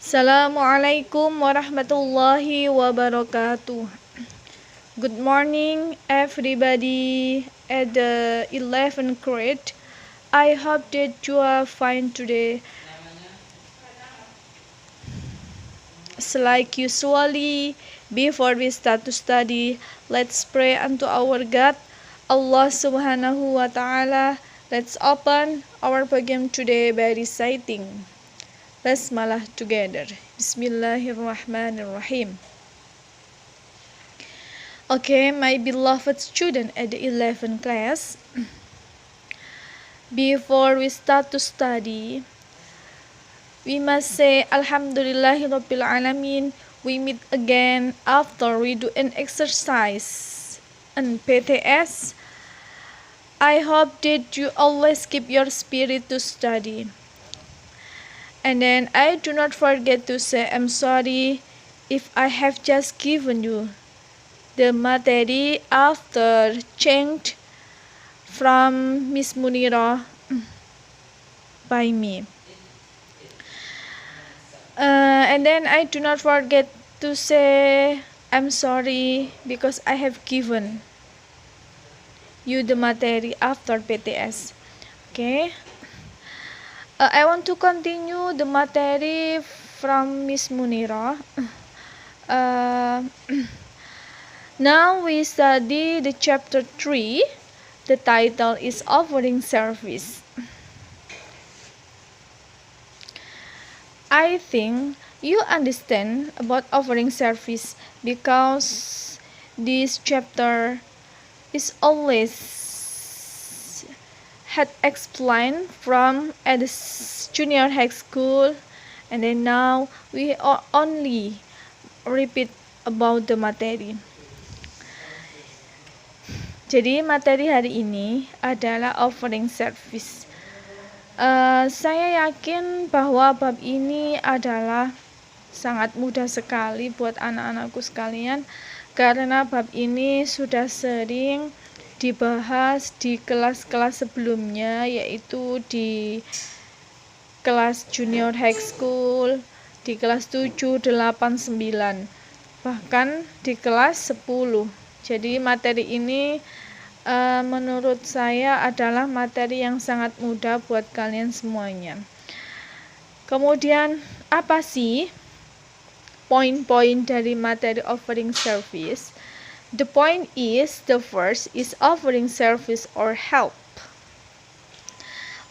Assalamualaikum warahmatullahi wabarakatuh. Good morning, everybody at the 11th grade. I hope that you are fine today. Like usually, before we start to study, let's pray unto our God, Allah Subhanahu wa Ta'ala. Let's open our program today by reciting Basmalah together. Bismillahirrahmanirrahim. Okay, my beloved student at the 11th class, before we start to study, we must say Alhamdulillahirabbil alamin. We meet again after we do an exercise in PTS. I hope that you always keep your spirit to study. And then I do not forget to say I'm sorry if I have just given you the material after changed from Miss Munira by me. And then I do not forget to say I'm sorry because I have given you the material after PTS. Okay. I want to continue the material from Miss Munira. Now we study the chapter 3. The title is Offering Service. I think you understand about offering service because this chapter is always had explained from at the junior high school, and then now we are only repeat about the materi. Jadi materi hari ini adalah offering service. Saya yakin bahwa bab ini adalah sangat mudah sekali buat anak-anakku sekalian, karena bab ini sudah sering dibahas di kelas-kelas sebelumnya, yaitu di kelas junior high school, di kelas 7, 8, 9, bahkan di kelas 10. Jadi materi ini menurut saya adalah materi yang sangat mudah buat kalian semuanya. Kemudian apa sih poin-poin dari materi offering service? The point is, the first is offering service or help.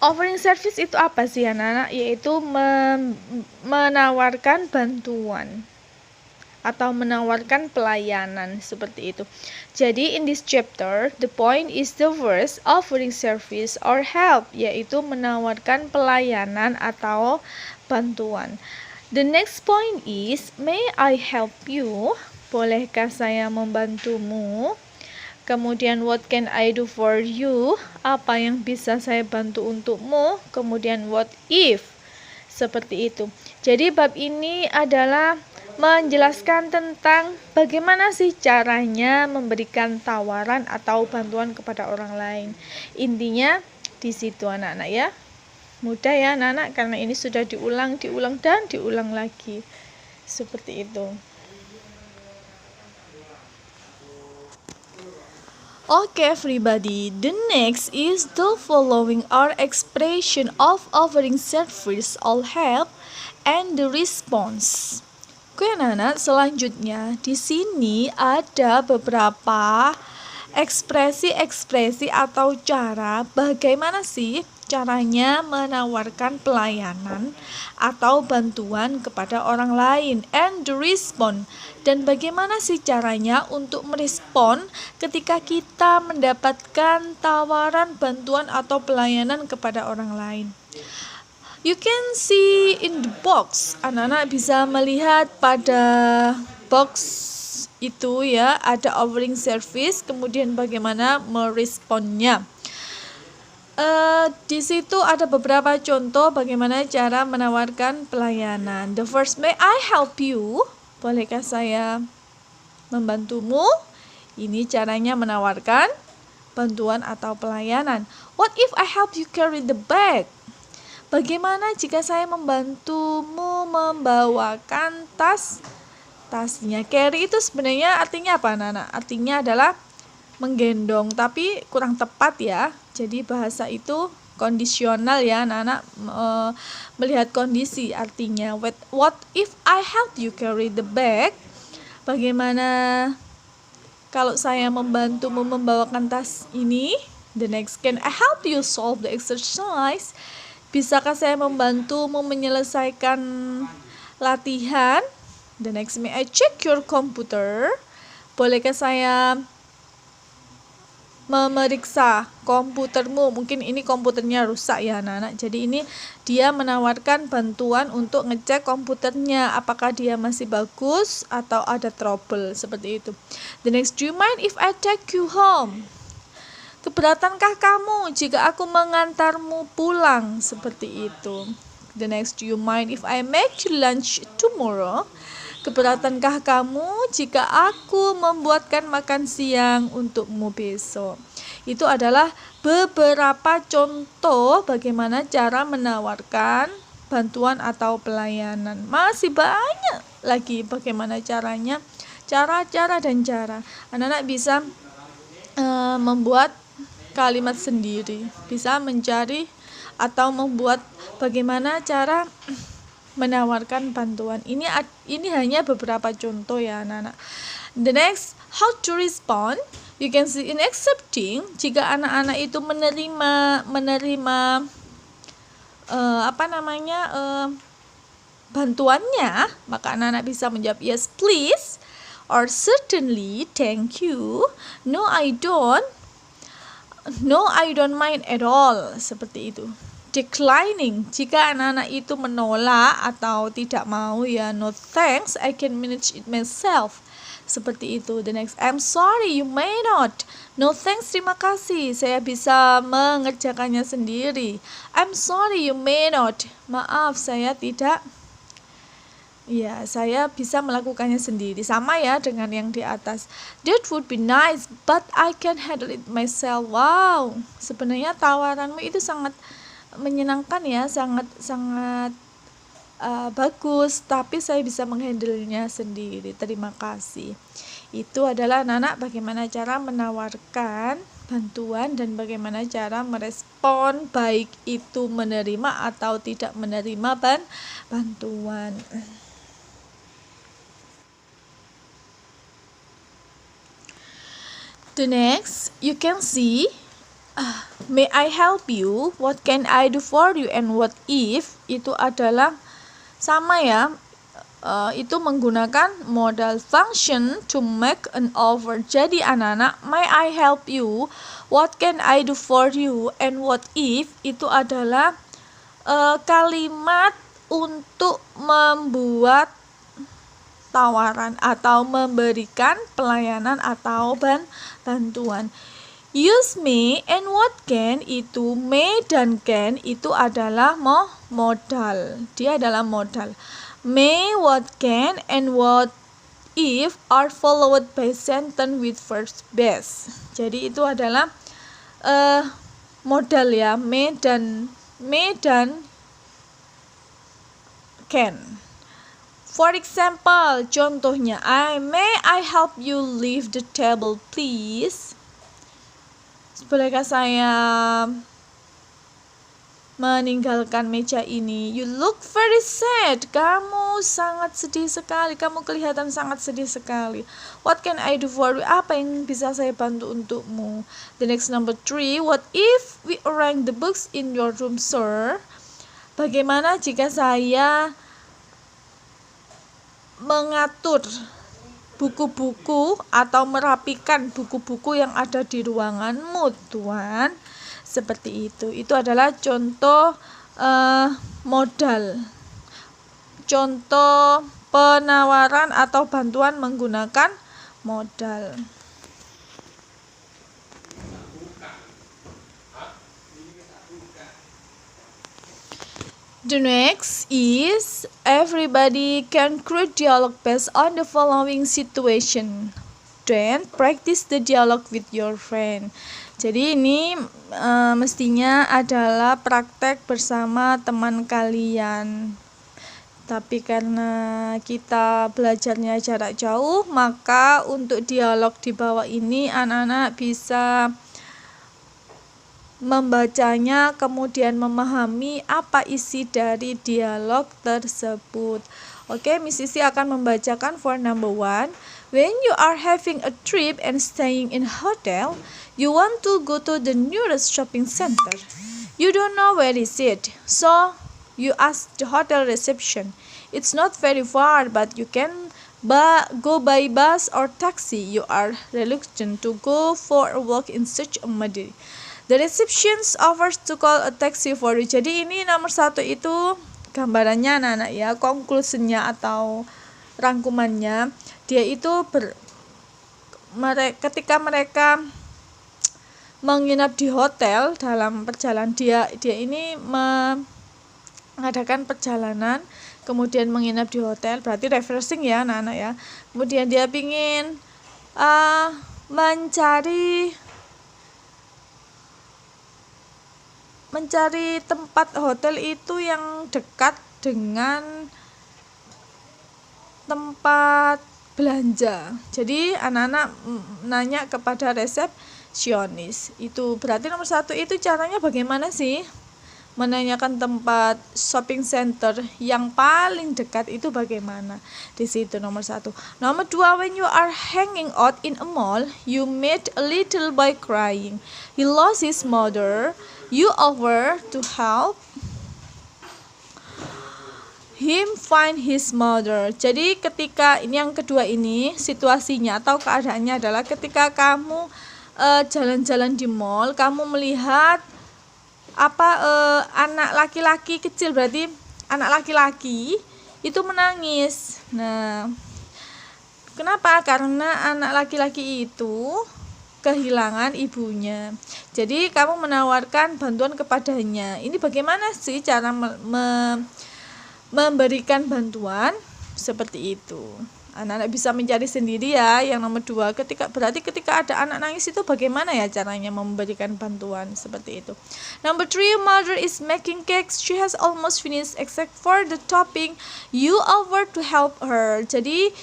Offering service itu apa sih anak-anak? Yaitu menawarkan bantuan atau menawarkan pelayanan, seperti itu. Jadi in this chapter, the point is the first offering service or help, yaitu menawarkan pelayanan atau bantuan. The next point is, may I help you? Bolehkah saya membantumu? Kemudian what can I do for you? Apa yang bisa saya bantu untukmu? Kemudian what if? Seperti itu. Jadi bab ini adalah menjelaskan tentang bagaimana sih caranya memberikan tawaran atau bantuan kepada orang lain. Intinya di situ anak-anak ya. Mudah ya anak-anak, karena ini sudah diulang dan diulang lagi. Seperti itu. Okay everybody, the next is the following are expression of offering service or help and the response. Oke anak-anak, selanjutnya di sini ada beberapa ekspresi-ekspresi atau cara bagaimana sih caranya menawarkan pelayanan atau bantuan kepada orang lain, and the response, dan bagaimana sih caranya untuk merespon ketika kita mendapatkan tawaran bantuan atau pelayanan kepada orang lain. You can see in the box. Anak-anak bisa melihat pada box itu ya, ada offering service, kemudian bagaimana meresponnya. Di situ ada beberapa contoh bagaimana cara menawarkan pelayanan. The first, may I help you? Bolehkah saya membantumu? Ini caranya menawarkan bantuan atau pelayanan. What if I help you carry the bag? Bagaimana jika saya membantumu membawakan tasnya? Carry itu sebenarnya artinya apa, anak-anak? Artinya adalah menggendong, tapi kurang tepat ya. Jadi bahasa itu kondisional ya, anak-anak, melihat kondisi. Artinya, what if I help you carry the bag? Bagaimana kalau saya membantumu membawakan tas ini? The next, can I help you solve the exercise? Bisakah saya membantumu menyelesaikan latihan? The next, may I check your computer? Bolehkah saya memeriksa komputermu? Mungkin ini komputernya rusak ya, anak-anak. Jadi ini dia menawarkan bantuan untuk ngecek komputernya, apakah dia masih bagus atau ada trouble, seperti itu. The next, do you mind if I take you home? Keberatankah kamu jika aku mengantarmu pulang? Seperti itu. The next, do you mind if I make you lunch tomorrow? Keberatankah kamu jika aku membuatkan makan siang untukmu besok? Itu adalah beberapa contoh bagaimana cara menawarkan bantuan atau pelayanan. Masih banyak lagi bagaimana caranya, cara-cara dan cara. Anak-anak bisa membuat kalimat sendiri, bisa mencari atau membuat bagaimana cara menawarkan bantuan. Ini hanya beberapa contoh ya, anak-anak. The next, how to respond? You can see in accepting, jika anak-anak itu menerima bantuannya, maka anak-anak bisa menjawab yes please, or certainly, thank you, no I don't mind at all, seperti itu. Declining, jika anak-anak itu menolak atau tidak mau ya, no thanks, I can manage it myself, seperti itu. The next, I'm sorry, you may not. No thanks, terima kasih, saya bisa mengerjakannya sendiri. I'm sorry, you may not. Maaf, saya tidak. Ya, saya bisa melakukannya sendiri. Sama ya dengan yang di atas. That would be nice, but I can handle it myself. Wow, sebenarnya tawaranmu itu sangat menyenangkan ya, sangat bagus, tapi saya bisa menghandle-nya sendiri. Terima kasih. Itu adalah anak-anak bagaimana cara menawarkan bantuan dan bagaimana cara merespon, baik itu menerima atau tidak menerima bantuan. The next, you can see, may I help you? What can I do for you? And what if? Itu adalah sama ya, itu menggunakan modal function to make an offer. Jadi anak-anak, may I help you? What can I do for you? And what if? Itu adalah kalimat untuk membuat tawaran atau memberikan pelayanan atau bantuan. Use may and what can, itu may dan can itu adalah modal. Dia adalah modal. May, what can, and what if are followed by sentence with verb base. Jadi itu adalah modal ya, may dan can. For example, contohnya, may I help you leave the table please? Bolehkah saya meninggalkan meja ini? You look very sad. Kamu sangat sedih sekali. Kamu kelihatan sangat sedih sekali. What can I do for you? Apa yang bisa saya bantu untukmu? The next, number 3. What if we arrange the books in your room, sir? Bagaimana jika saya mengatur buku-buku atau merapikan buku-buku yang ada di ruanganmu, Tuan? Seperti itu. Itu adalah contoh modal. Contoh penawaran atau bantuan menggunakan modal. The next is, everybody can create dialogue based on the following situation. Then practice the dialogue with your friend. Jadi ini mestinya adalah praktek bersama teman kalian. Tapi karena kita belajarnya jarak jauh, maka untuk dialog di bawah ini anak-anak bisa membacanya, kemudian memahami apa isi dari dialog tersebut. Oke, Miss Sisi akan membacakan for number 1. When you are having a trip and staying in a hotel, you want to go to the nearest shopping center. You don't know where is it, so you ask the hotel reception. It's not very far, but you can go by bus or taxi. You are reluctant to go for a walk in such a muddy. The receptionist offers to call a taxi for you. Jadi ini nomor 1 itu gambarannya anak-anak ya, konklusinya atau rangkumannya. Dia itu ketika mereka menginap di hotel dalam perjalanan, dia ini mengadakan perjalanan kemudian menginap di hotel, berarti refreshing ya anak-anak ya. Kemudian dia ingin mencari tempat hotel itu yang dekat dengan tempat belanja. Jadi anak-anak nanya kepada resepsionis. Itu berarti nomor 1 itu caranya bagaimana sih? Menanyakan tempat shopping center yang paling dekat itu bagaimana? Di situ nomor 1. Nomor 2, when you are hanging out in a mall, you meet a little boy crying. He lost his mother. You offer to help him find his mother. Jadi ketika ini yang kedua ini situasinya atau keadaannya adalah ketika kamu jalan-jalan di mall, kamu melihat anak laki-laki kecil, berarti anak laki-laki itu menangis. Nah, kenapa? Karena anak laki-laki itu kehilangan ibunya. Jadi kamu menawarkan bantuan kepadanya. Ini bagaimana sih cara memberikan bantuan seperti itu? Anak-anak bisa mencari sendiri ya. Yang nomor 2, ketika ada anak nangis itu bagaimana ya caranya memberikan bantuan seperti itu. Number 3, mother is making cakes. She has almost finished except for the topping. You offer to help her. Jadi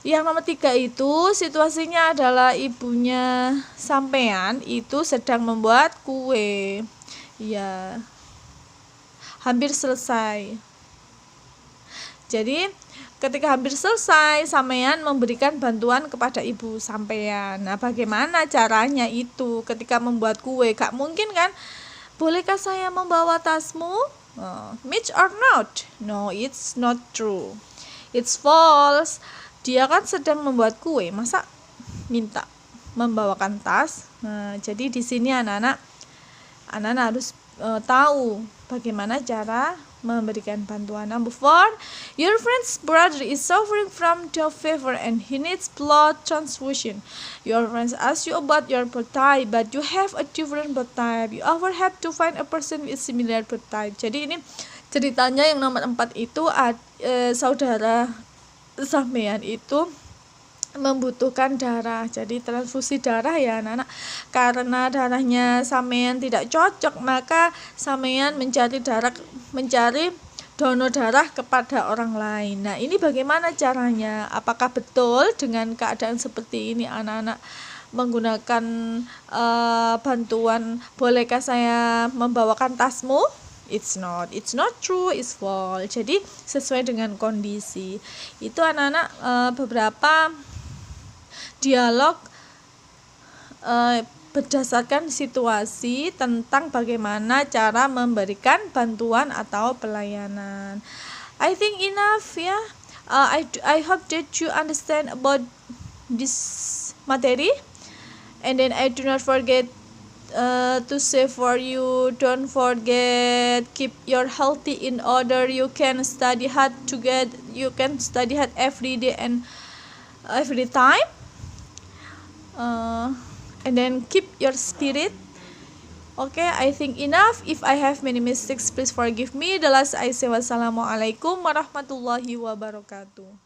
yang nomor 3 itu situasinya adalah ibunya sampean itu sedang membuat kue. Ya, hampir selesai. Jadi ketika hampir selesai, sampean memberikan bantuan kepada ibu sampean. Nah, bagaimana caranya itu ketika membuat kue? Gak mungkin kan? Bolehkah saya membawa tasmu? Mitch or not? No, it's not true. It's false. Dia kan sedang membuat kue, masa minta membawakan tas? Nah, jadi di sini anak-anak harus tahu bagaimana cara memberikan bantuan. Number 4, your friend's brother is suffering from the fever and he needs blood transfusion. Your friends ask you about your blood type, but you have a different blood type. You offer help to find a person with similar blood type. Jadi ini ceritanya yang nomor 4 itu saudara sampean itu membutuhkan darah, jadi transfusi darah ya anak-anak. Karena darahnya sampean tidak cocok, maka sampean mencari donor darah kepada orang lain. Nah, ini bagaimana caranya? Apakah betul dengan keadaan seperti ini anak-anak menggunakan bantuan? Bolehkah saya membawakan tasmu? It's not true, it's false. Jadi sesuai dengan kondisi. Itu anak-anak beberapa dialog berdasarkan situasi tentang bagaimana cara memberikan bantuan atau pelayanan. I think enough ya. I hope that you understand about this materi. And then I do not forget to say for you, don't forget keep your healthy in order. You can study hard every day and every time. And then keep your spirit. Okay, I think enough. If I have many mistakes, please forgive me. The last I say wassalamualaikum warahmatullahi wabarakatuh.